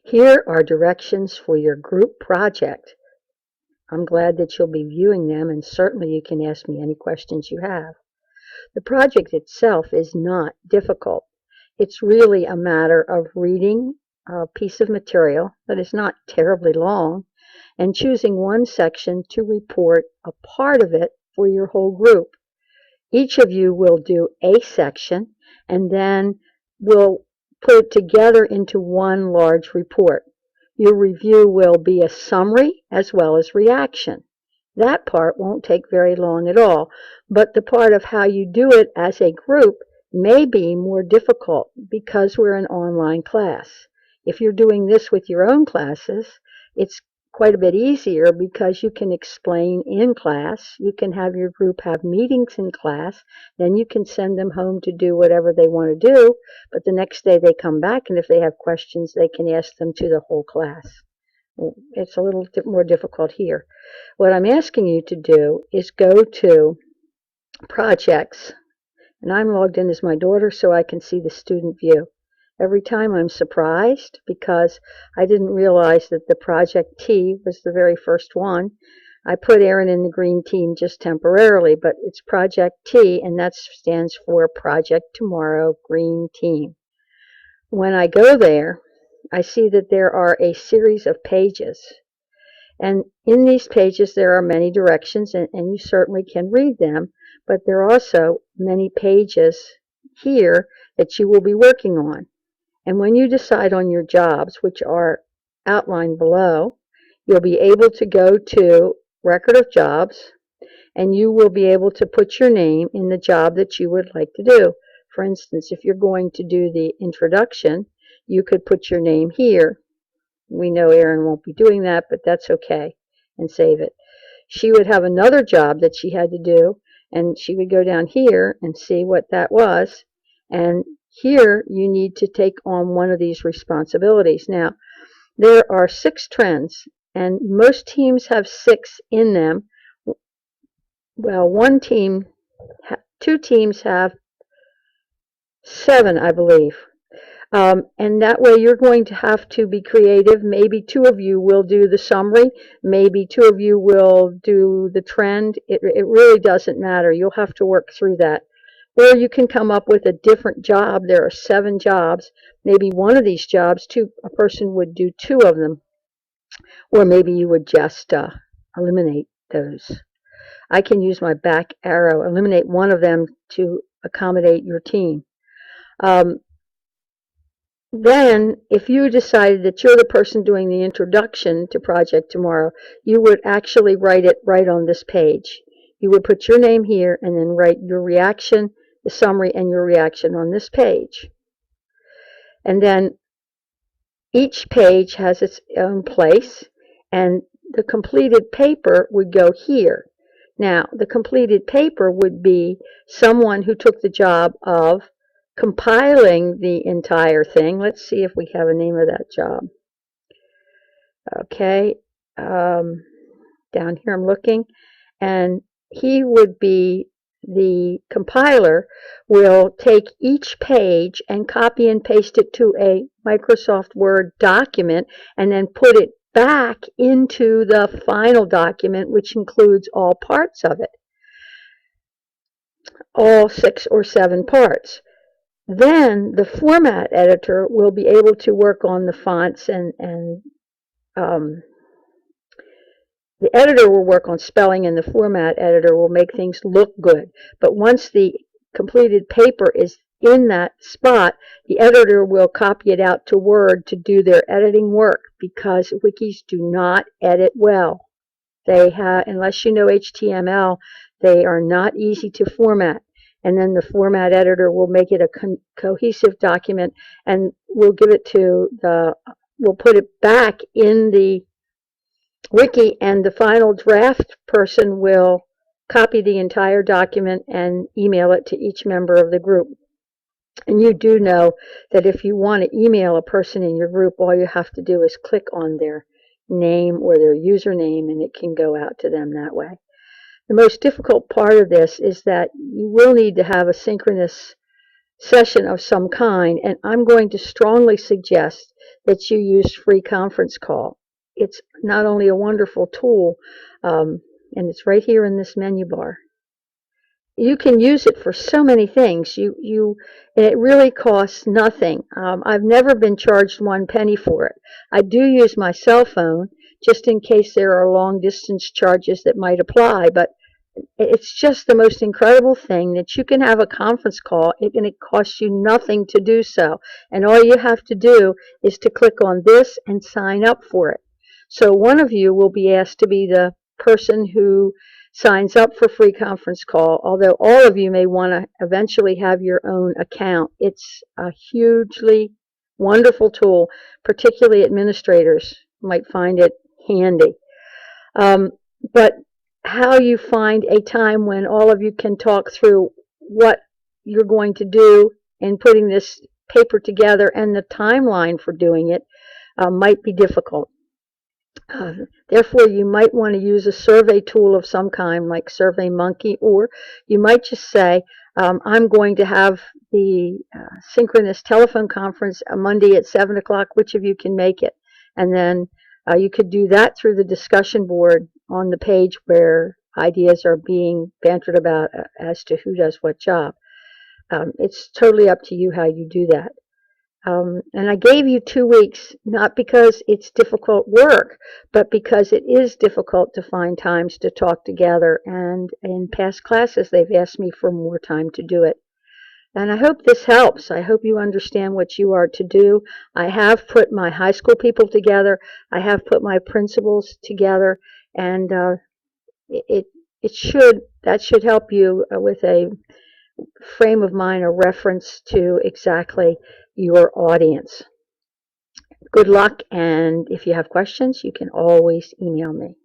Here are directions for your group project. I'm glad that you'll be viewing them, and certainly you can ask me any questions you have. The project itself is not difficult. It's really a matter of reading a piece of material that is not terribly long and choosing one section to report a part of it for your whole group. Each of you will do a section and then we'll put it together into one large report. Your review will be a summary as well as reaction. That part won't take very long at all, but the part of how you do it as a group may be more difficult because we're an online class. If you're doing this with your own classes, it's quite a bit easier because you can explain in class. You can have your group have meetings in class. Then you can send them home to do whatever they want to do. But the next day they come back, and if they have questions, they can ask them to the whole class. It's a little more difficult here. What I'm asking you to do is go to projects. And I'm logged in as my daughter so I can see the student view. Every time I'm surprised because I didn't realize that the Project T was the very first one. I put Erin in the green team just temporarily, but it's Project T, and that stands for Project Tomorrow Green Team. When I go there, I see that there are a series of pages. And in these pages there are many directions, and you certainly can read them, but there are also many pages here that you will be working on. And when you decide on your jobs, which are outlined below, you'll be able to go to Record of Jobs, and you will be able to put your name in the job that you would like to do. For instance, if you're going to do the introduction, you could put your name here. We know Erin won't be doing that, but that's okay, and save it. She would have another job that she had to do, and she would go down here and see what that was, and here you need to take on one of these responsibilities. Now, there are 6 trends, and most teams have 6 in them. Well, 2 teams have 7, I believe. And that way you're going to have to be creative. Maybe 2 of you will do the summary. Maybe 2 of you will do the trend. It really doesn't matter. You'll have to work through that. Or you can come up with a different job. There are 7 jobs. Maybe one of these jobs, a person would do 2 of them. Or maybe you would just eliminate those. I can use my back arrow, eliminate one of them to accommodate your team. Then, if you decided that you're the person doing the introduction to Project Tomorrow, you would actually write it right on this page. You would put your name here and then write your reaction, the summary, and your reaction on this page. And then each page has its own place, and the completed paper would go here. Now, the completed paper would be someone who took the job of compiling the entire thing. Let's see if we have a name of that job. Okay, down here I'm looking, and he would be the compiler, will take each page and copy and paste it to a Microsoft Word document and then put it back into the final document, which includes all parts of it, all 6 or 7 parts. Then the format editor will be able to work on the fonts, and the editor will work on spelling, and the format editor will make things look good. But once the completed paper is in that spot, the editor will copy it out to Word to do their editing work, because wikis do not edit well. They have, unless you know HTML, they are not easy to format. And then the format editor will make it a cohesive document, and we'll give it to we'll put it back in the wiki, and the final draft person will copy the entire document and email it to each member of the group. And you do know that if you want to email a person in your group, all you have to do is click on their name or their username, and it can go out to them that way. The most difficult part of this is that you will need to have a synchronous session of some kind, and I'm going to strongly suggest that you use Free Conference Call. It's not only a wonderful tool, and it's right here in this menu bar. You can use it for so many things. And it really costs nothing. I've never been charged 1 penny for it. I do use my cell phone just in case there are long distance charges that might apply, but it's just the most incredible thing that you can have a conference call and it costs you nothing to do so. And all you have to do is to click on this and sign up for it. So one of you will be asked to be the person who signs up for Free Conference Call, although all of you may want to eventually have your own account. It's a hugely wonderful tool, particularly administrators might find it handy. But how you find a time when all of you can talk through what you're going to do in putting this paper together and the timeline for doing it might be difficult. Therefore, you might want to use a survey tool of some kind like SurveyMonkey, or you might just say, I'm going to have the synchronous telephone conference Monday at 7 o'clock. Which of you can make it? And then you could do that through the discussion board on the page where ideas are being bantered about as to who does what job. It's totally up to you how you do that. And I gave you 2 weeks, not because it's difficult work, but because it is difficult to find times to talk together. And in past classes, they've asked me for more time to do it. And I hope this helps. I hope you understand what you are to do. I have put my high school people together. I have put my principals together. And that should help you with a frame of mind, a reference to exactly your audience. Good luck, and if you have questions, you can always email me.